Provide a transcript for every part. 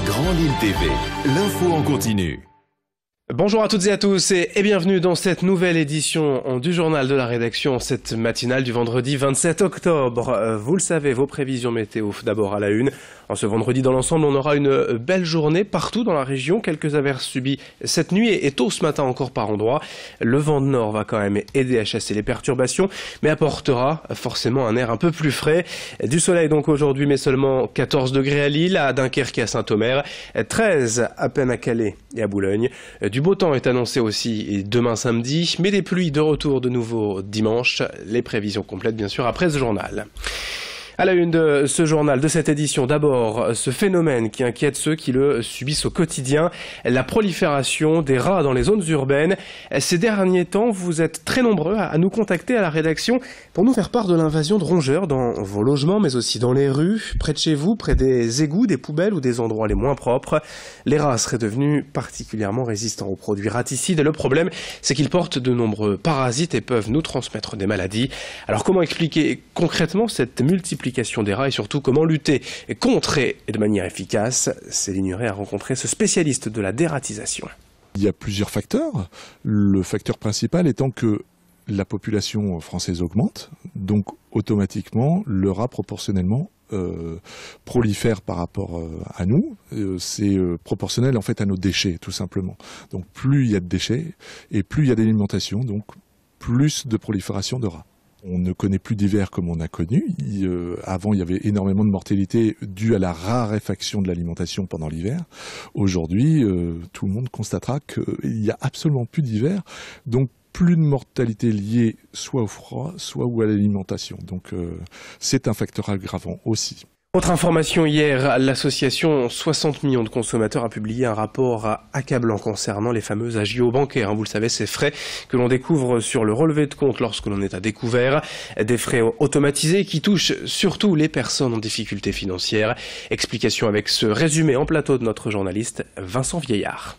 Grand Lille TV, l'info en continu. Bonjour à toutes et à tous et bienvenue dans cette nouvelle édition du journal de la rédaction, cette matinale du vendredi 27 octobre. Vous le savez, vos prévisions météo d'abord à la une. En ce vendredi, dans l'ensemble, on aura une belle journée partout dans la région. Quelques averses subies cette nuit et tôt ce matin encore par endroits. Le vent de nord va quand même aider à chasser les perturbations, mais apportera forcément un air un peu plus frais. Du soleil donc aujourd'hui, mais seulement 14 degrés à Lille, à Dunkerque et à Saint-Omer, 13 à peine à Calais et à Boulogne. Du beau temps est annoncé aussi demain samedi, mais des pluies de retour de nouveau dimanche. Les prévisions complètes bien sûr après ce journal. À la une de ce journal, de cette édition, d'abord ce phénomène qui inquiète ceux qui le subissent au quotidien, la prolifération des rats dans les zones urbaines. Ces derniers temps, vous êtes très nombreux à nous contacter à la rédaction pour nous faire part de l'invasion de rongeurs dans vos logements, mais aussi dans les rues, près de chez vous, près des égouts, des poubelles ou des endroits les moins propres. Les rats seraient devenus particulièrement résistants aux produits raticides et le problème, c'est qu'ils portent de nombreux parasites et peuvent nous transmettre des maladies. Alors comment expliquer concrètement cette multiplication des rats et surtout comment lutter contre et de manière efficace? Céline Huret a rencontré ce spécialiste de la dératisation. Il y a plusieurs facteurs. Le facteur principal étant que la population française augmente, donc automatiquement le rat proportionnellement prolifère par rapport à nous. C'est proportionnel en fait à nos déchets tout simplement. Donc plus il y a de déchets et plus il y a d'alimentation, donc plus de prolifération de rats. On ne connaît plus d'hiver comme on a connu. Avant, il y avait énormément de mortalité due à la raréfaction de l'alimentation pendant l'hiver. Aujourd'hui, tout le monde constatera qu'il n'y a absolument plus d'hiver. Donc, plus de mortalité liée soit au froid, soit à l'alimentation. Donc, c'est un facteur aggravant aussi. Autre information, hier, l'association 60 millions de consommateurs a publié un rapport accablant concernant les fameux agios bancaires. Vous le savez, ces frais que l'on découvre sur le relevé de compte lorsque l'on est à découvert, des frais automatisés qui touchent surtout les personnes en difficulté financière. Explication avec ce résumé en plateau de notre journaliste Vincent Vieillard.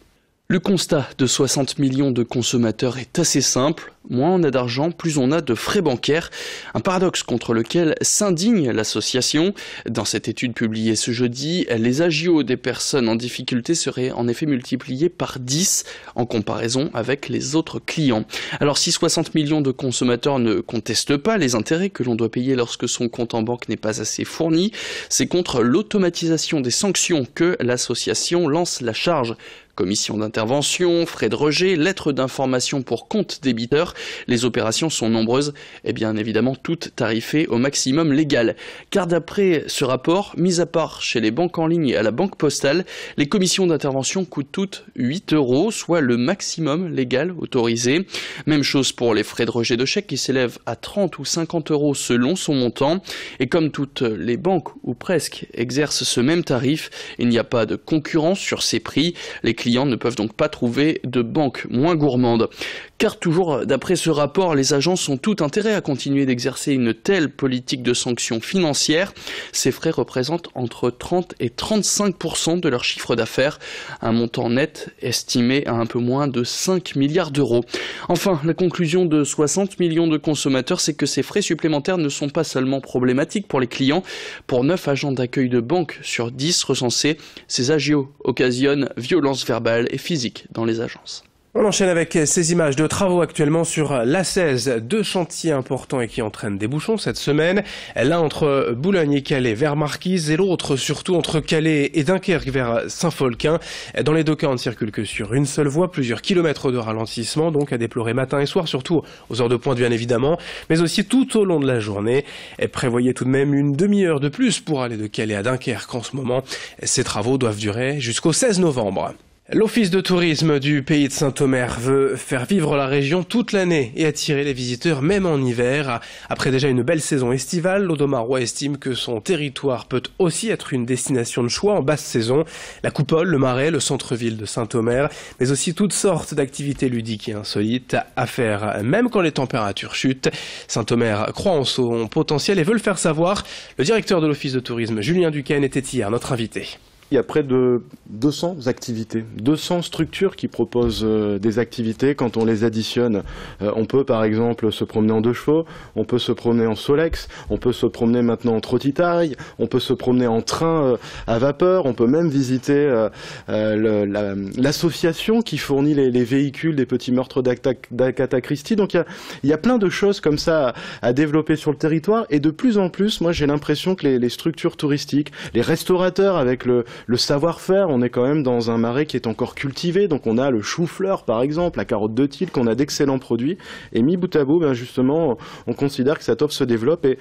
Le constat de 60 millions de consommateurs est assez simple. Moins on a d'argent, plus on a de frais bancaires. Un paradoxe contre lequel s'indigne l'association. Dans cette étude publiée ce jeudi, les agios des personnes en difficulté seraient en effet multipliés par 10 en comparaison avec les autres clients. Alors si 60 millions de consommateurs ne contestent pas les intérêts que l'on doit payer lorsque son compte en banque n'est pas assez fourni, c'est contre l'automatisation des sanctions que l'association lance la charge. Commission d'intervention, frais de rejet, lettres d'information pour compte débiteur. Les opérations sont nombreuses et bien évidemment toutes tarifées au maximum légal. Car d'après ce rapport, mis à part chez les banques en ligne et à la banque postale, les commissions d'intervention coûtent toutes 8 €, soit le maximum légal autorisé. Même chose pour les frais de rejet de chèques qui s'élèvent à 30 ou 50 € selon son montant. Et comme toutes les banques, ou presque, exercent ce même tarif, il n'y a pas de concurrence sur ces prix. Les clients ne peuvent donc pas trouver de banque moins gourmande. Car toujours d'après ce rapport, les agences ont tout intérêt à continuer d'exercer une telle politique de sanctions financières. Ces frais représentent entre 30 et 35% de leur chiffre d'affaires, un montant net estimé à un peu moins de 5 milliards d'euros. Enfin, la conclusion de 60 millions de consommateurs, c'est que ces frais supplémentaires ne sont pas seulement problématiques pour les clients. Pour 9 agents d'accueil de banque sur 10 recensés, ces agios occasionnent violences verbales et physiques dans les agences. On enchaîne avec ces images de travaux actuellement sur l'A16. 2 chantiers importants et qui entraînent des bouchons cette semaine. L'un entre Boulogne et Calais vers Marquise et l'autre surtout entre Calais et Dunkerque vers Saint-Folquin. Dans les deux cas, on ne circule que sur une seule voie. Plusieurs kilomètres de ralentissement donc à déplorer matin et soir, surtout aux heures de pointe bien évidemment, mais aussi tout au long de la journée. Prévoyez tout de même une demi-heure de plus pour aller de Calais à Dunkerque en ce moment. Ces travaux doivent durer jusqu'au 16 novembre. L'Office de tourisme du pays de Saint-Omer veut faire vivre la région toute l'année et attirer les visiteurs même en hiver. Après déjà une belle saison estivale, l'Audomarois estime que son territoire peut aussi être une destination de choix en basse saison. La Coupole, le Marais, le centre-ville de Saint-Omer, mais aussi toutes sortes d'activités ludiques et insolites à faire même quand les températures chutent. Saint-Omer croit en son potentiel et veut le faire savoir. Le directeur de l'Office de tourisme, Julien Duquesne, était hier notre invité. il y a près de 200 activités, 200 structures qui proposent des activités. Quand on les additionne, on peut par exemple se promener en 2 chevaux, on peut se promener en Solex, on peut se promener maintenant en trotitaille, on peut se promener en train à vapeur, on peut même visiter l'association qui fournit les véhicules des petits meurtres d'Agatha Christie. Donc il y a plein de choses comme ça à développer sur le territoire, et de plus en plus, moi j'ai l'impression que les structures touristiques, les restaurateurs avec le savoir-faire, on est quand même dans un marais qui est encore cultivé, donc on a le chou-fleur par exemple, la carotte de Tille, qu'on a d'excellents produits, et mis bout à bout, ben justement, on considère que cette offre se développe, et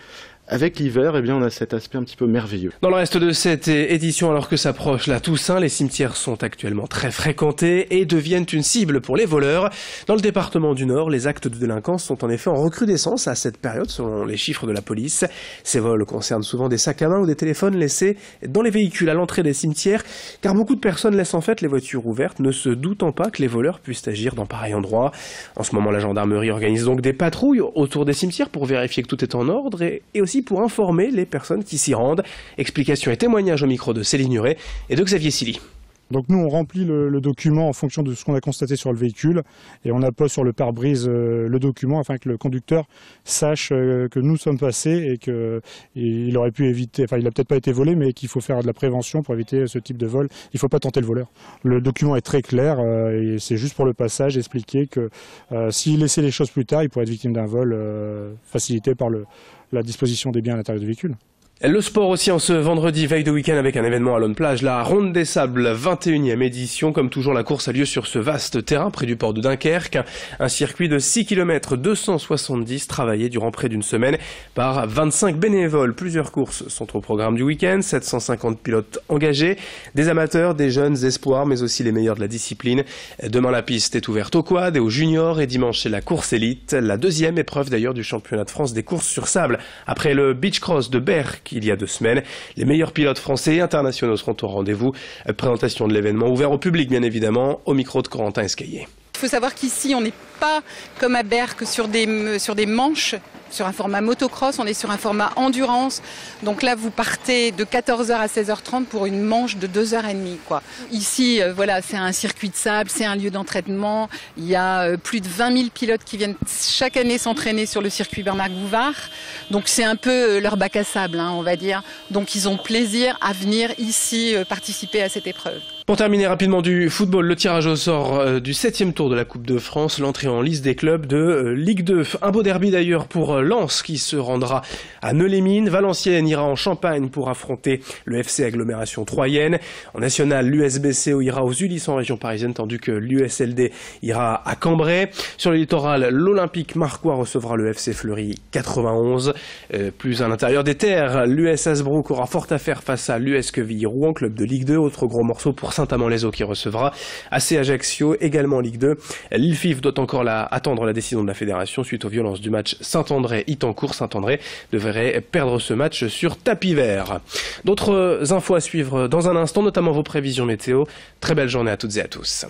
avec l'hiver, eh bien, on a cet aspect un petit peu merveilleux. Dans le reste de cette édition, alors que s'approche la Toussaint, les cimetières sont actuellement très fréquentés et deviennent une cible pour les voleurs. Dans le département du Nord, les actes de délinquance sont en effet en recrudescence à cette période, selon les chiffres de la police. Ces vols concernent souvent des sacs à main ou des téléphones laissés dans les véhicules à l'entrée des cimetières, car beaucoup de personnes laissent en fait les voitures ouvertes, ne se doutant pas que les voleurs puissent agir dans pareil endroit. En ce moment, la gendarmerie organise donc des patrouilles autour des cimetières pour vérifier que tout est en ordre et aussi pour informer les personnes qui s'y rendent. Explications et témoignages au micro de Céline Nuret et de Xavier Silly. Donc nous on remplit le document en fonction de ce qu'on a constaté sur le véhicule et on appose sur le pare-brise le document afin que le conducteur sache que nous sommes passés et qu'il aurait pu éviter, enfin il n'a peut-être pas été volé mais qu'il faut faire de la prévention pour éviter ce type de vol. Il ne faut pas tenter le voleur. Le document est très clair et c'est juste pour le passage expliquer que s'il laissait les choses plus tard, il pourrait être victime d'un vol facilité par la disposition des biens à l'intérieur du véhicule. Le sport aussi en ce vendredi, veille de week-end avec un événement à Lone Plage, la Ronde des Sables, 21e édition. Comme toujours, la course a lieu sur ce vaste terrain près du port de Dunkerque. Un circuit de 6 km 270 travaillé durant près d'une semaine par 25 bénévoles. Plusieurs courses sont au programme du week-end, 750 pilotes engagés, des amateurs, des jeunes espoirs, mais aussi les meilleurs de la discipline. Demain, la piste est ouverte aux quads et aux juniors et dimanche, c'est la course élite, la deuxième épreuve d'ailleurs du championnat de France des courses sur sable. Après le beach cross de Berck, il y a 2 semaines. Les meilleurs pilotes français et internationaux seront au rendez-vous. Présentation de l'événement ouvert au public, bien évidemment, au micro de Corentin Escaillé. Il faut savoir qu'ici, on n'est pas comme à Berck sur des manches, sur un format motocross, on est sur un format endurance. Donc là, vous partez de 14h à 16h30 pour une manche de 2h30, quoi. Ici, voilà, c'est un circuit de sable, c'est un lieu d'entraînement. Il y a plus de 20 000 pilotes qui viennent chaque année s'entraîner sur le circuit Bernard-Gouvard. Donc c'est un peu leur bac à sable, hein, on va dire. Donc ils ont plaisir à venir ici participer à cette épreuve. Pour terminer rapidement du football, le tirage au sort du 7e tour de la Coupe de France, l'entrée en lice des clubs de Ligue 2. Un beau derby d'ailleurs pour Lens qui se rendra à Neu-les-Mines. Valenciennes ira en Champagne pour affronter le FC Agglomération Troyenne. En national, l'USBCO ira aux Ulysses en région parisienne tandis que l'USLD ira à Cambrai. Sur le littoral, l'Olympique Marcois recevra le FC Fleury 91. Plus à l'intérieur des terres, l'US Hasbrook aura fort à faire face à l'US Quevilly-Rouen, club de Ligue 2. Autre gros morceau pour Saint-Amand-les-Eaux qui recevra AC Ajaccio, également en Ligue 2. L'ILFIF doit encore attendre la décision de la fédération suite aux violences du match Saint-André-Itancourt. Saint-André devrait perdre ce match sur tapis vert. D'autres infos à suivre dans un instant, notamment vos prévisions météo. Très belle journée à toutes et à tous.